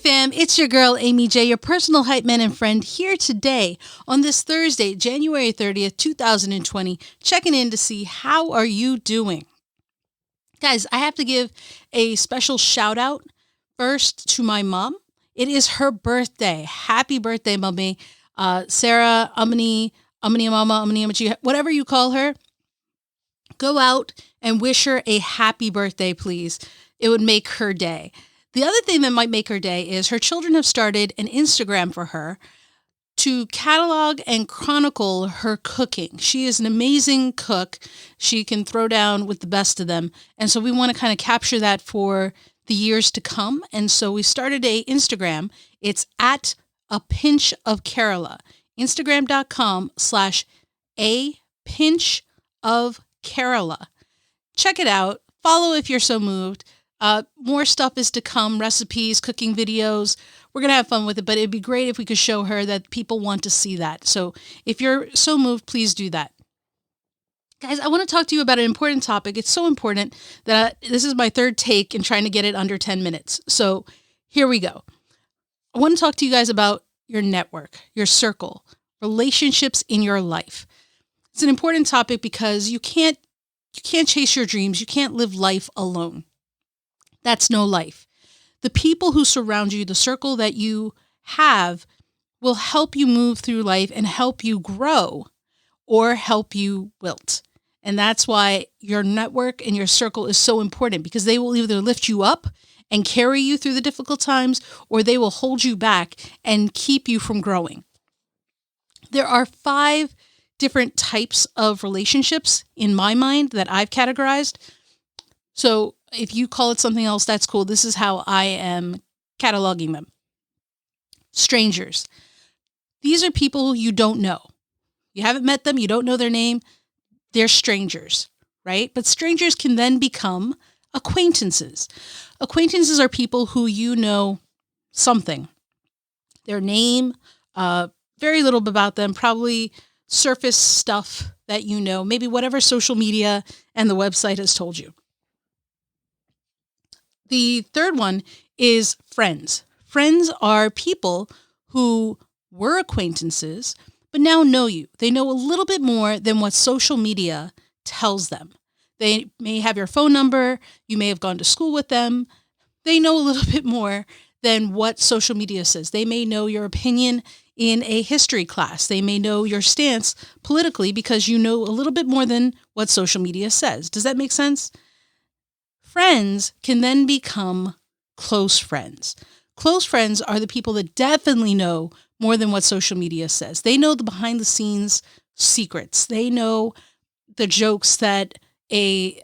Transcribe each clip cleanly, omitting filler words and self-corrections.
fam, it's your girl, Aimee J, your personal hype man and friend, here today on this Thursday, January 30th, 2020, checking in to see how are you doing. Guys, I have to give a special shout out first to my mom. It is her birthday. Happy birthday, mommy. Sarah, Amani Mama, Amani Amachi, whatever you call her, go out and wish her a happy birthday, please. It would make her day. The other thing that might make her day is her children have started an Instagram for her to catalog and chronicle her cooking. She is an amazing cook. She can throw down with the best of them. And so we want to kind of capture that for the years to come. And so we started a Instagram. It's at a pinch of Kerala. Instagram.com/a pinch of Kerala. Check it out. Follow if you're so moved. More stuff is to come, recipes, cooking videos. We're going to have fun with it, but it'd be great if we could show her that people want to see that. So if you're so moved, please do that. Guys, I want to talk to you about an important topic. It's so important that this is my third take in trying to get it under 10 minutes. So here we go. I want to talk to you guys about your network, your circle, relationships in your life. It's an important topic because you can't chase your dreams. You can't live life alone. That's no life. The people who surround you, the circle that you have, will help you move through life and help you grow or help you wilt. And that's why your network and your circle is so important, because they will either lift you up and carry you through the difficult times, or they will hold you back and keep you from growing. There are 5 different types of relationships in my mind that I've categorized. So if you call it something else, that's cool. This is how I am cataloging them. Strangers. These are people you don't know. You haven't met them. You don't know their name. They're strangers, right? But strangers can then become acquaintances. Acquaintances are people who you know something. Their name, very little about them, probably surface stuff that you know, maybe whatever social media and the website has told you. The third one is friends. Friends are people who were acquaintances, but now know you. They know a little bit more than what social media tells them. They may have your phone number. You may have gone to school with them. They know a little bit more than what social media says. They may know your opinion in a history class. They may know your stance politically because you know a little bit more than what social media says. Does that make sense? Friends can then become close friends. Close friends are the people that definitely know more than what social media says. They know the behind the scenes secrets. They know the jokes that a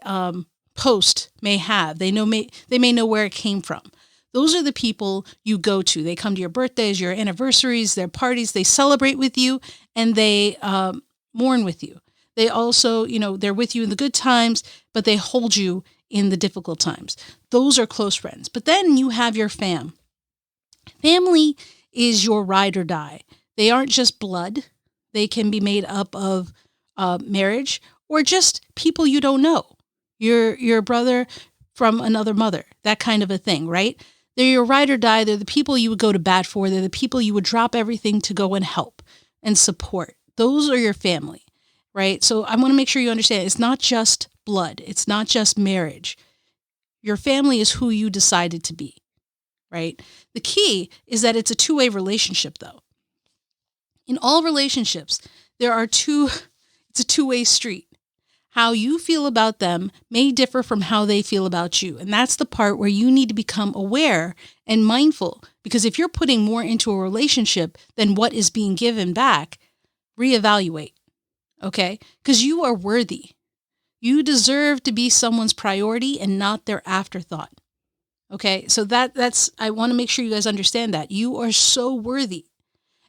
post may have. They may know where it came from. Those are the people you go to. They come to your birthdays, your anniversaries, their parties. They celebrate with you and they mourn with you. They also, they're with you in the good times, but they hold you in the difficult times. Those are close friends. But then you have your fam. Family is your ride or die. They aren't just blood. They can be made up of marriage or just people you don't know. Your brother from another mother, that kind of a thing, right? They're your ride or die. They're the people you would go to bat for. They're the people you would drop everything to go and help and support. Those are your family, right? So I want to make sure you understand it's not just blood. It's not just marriage. Your family is who you decided to be, right? The key is that it's a two-way relationship, though. In all relationships, it's a two-way street. How you feel about them may differ from how they feel about you. And that's the part where you need to become aware and mindful. Because if you're putting more into a relationship than what is being given back, reevaluate, okay? Because you are worthy. You deserve to be someone's priority and not their afterthought. Okay, so that's I want to make sure you guys understand that. You are so worthy.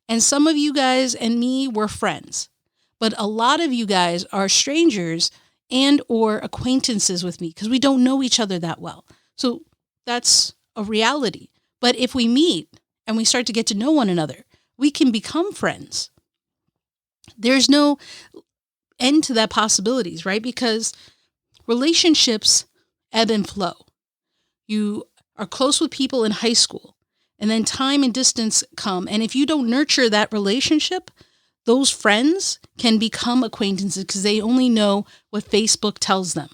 And some of you guys and me were friends, but a lot of you guys are strangers and or acquaintances with me because we don't know each other that well. So that's a reality. But if we meet and we start to get to know one another, we can become friends. There's no end to that possibilities, right? Because relationships ebb and flow. You are close with people in high school And then time and distance come. And if you don't nurture that relationship, those friends can become acquaintances because they only know what Facebook tells them,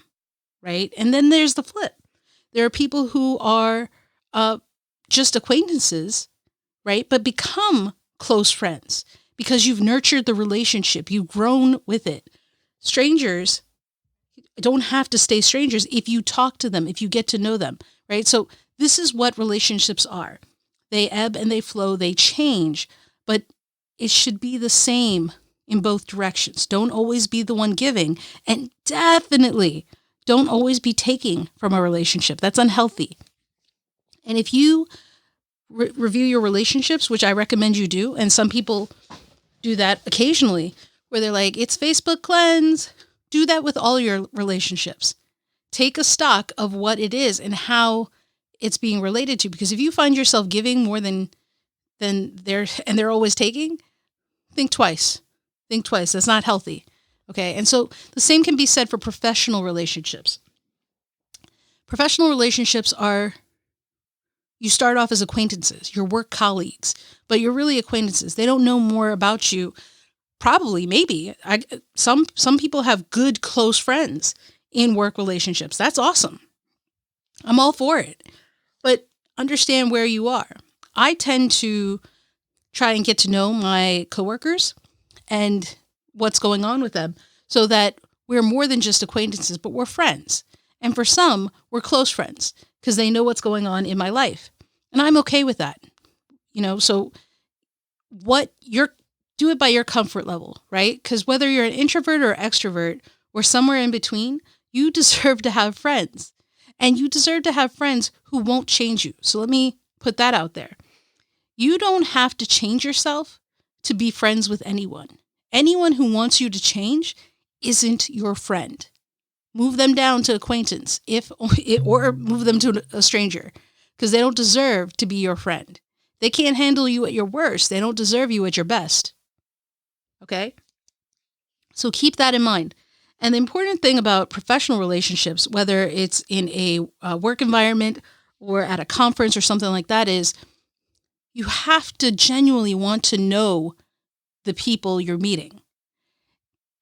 right? And then there's the flip. There are people who are just acquaintances, right? But become close friends because you've nurtured the relationship. You've grown with it. Strangers don't have to stay strangers if you talk to them, if you get to know them, right? So this is what relationships are. They ebb and they flow, they change, but it should be the same in both directions. Don't always be the one giving, and definitely don't always be taking from a relationship. That's unhealthy. And if you review your relationships, which I recommend you do, and some people do that occasionally, where they're like, it's Facebook cleanse. Do that with all your relationships. Take a stock of what it is and how it's being related to. Because if you find yourself giving more than they're always taking, think twice. Think twice. That's not healthy. Okay. And so the same can be said for professional relationships. Professional relationships are, you start off as acquaintances, your work colleagues, but you're really acquaintances. They don't know more about you. Probably, maybe. Some people have good, close friends in work relationships. That's awesome. I'm all for it. But understand where you are. I tend to try and get to know my coworkers and what's going on with them so that we're more than just acquaintances, but we're friends. And for some, we're close friends because they know what's going on in my life. And I'm okay with that. So do it by your comfort level, right? Because whether you're an introvert or extrovert or somewhere in between, you deserve to have friends. And you deserve to have friends who won't change you. So let me put that out there. You don't have to change yourself to be friends with anyone. Anyone who wants you to change isn't your friend. Move them down to acquaintance or move them to a stranger because they don't deserve to be your friend. They can't handle you at your worst. They don't deserve you at your best. Okay? So keep that in mind. And the important thing about professional relationships, whether it's in a work environment or at a conference or something like that, is you have to genuinely want to know the people you're meeting.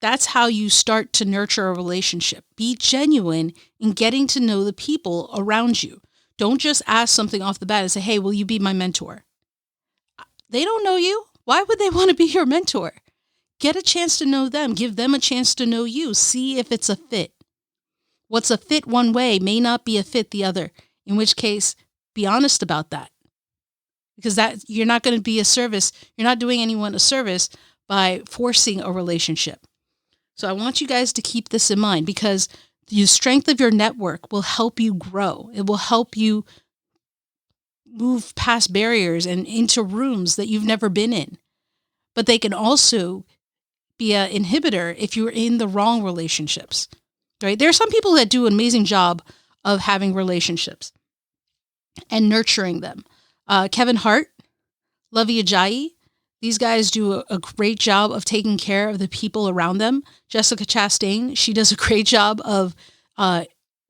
That's how you start to nurture a relationship. Be genuine in getting to know the people around you. Don't just ask something off the bat and say, hey, will you be my mentor? They don't know you. Why would they want to be your mentor? Get a chance to know them. Give them a chance to know you. See if it's a fit. What's a fit one way may not be a fit the other, in which case, be honest about that. Because that you're not going to be a service. You're not doing anyone a service by forcing a relationship. So I want you guys to keep this in mind because the strength of your network will help you grow. It will help you move past barriers and into rooms that you've never been in. But they can also be an inhibitor if you're in the wrong relationships, right? There are some people that do an amazing job of having relationships and nurturing them. Kevin Hart, Aimee J, these guys do a great job of taking care of the people around them. Jessica Chastain, she does a great job of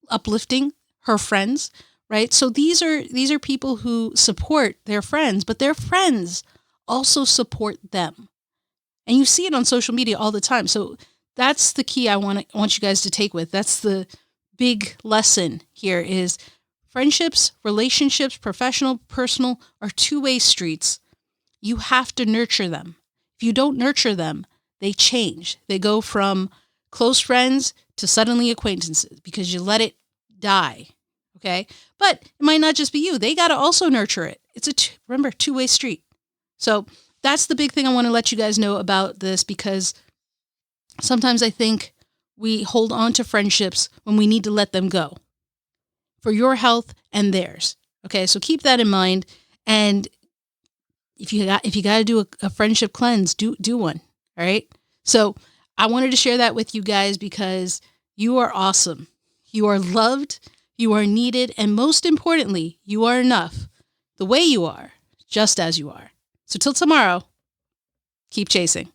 uplifting her friends, right? So these are people who support their friends, but their friends also support them. And you see it on social media all the time. So that's the key I want you guys to take with. That's the big lesson here is friendships, relationships, professional, personal, are two-way streets. You have to nurture them. If you don't nurture them, they change. They go from close friends to suddenly acquaintances because you let it die. Okay? But it might not just be you. They got to also nurture it. It's remember, two-way street. So that's the big thing I want to let you guys know about this because sometimes I think we hold on to friendships when we need to let them go for your health and theirs. Okay, so keep that in mind. And if you got to do a friendship cleanse, do one. All right. So I wanted to share that with you guys because you are awesome. You are loved. You are needed. And most importantly, you are enough the way you are, just as you are. So till tomorrow, keep chasing.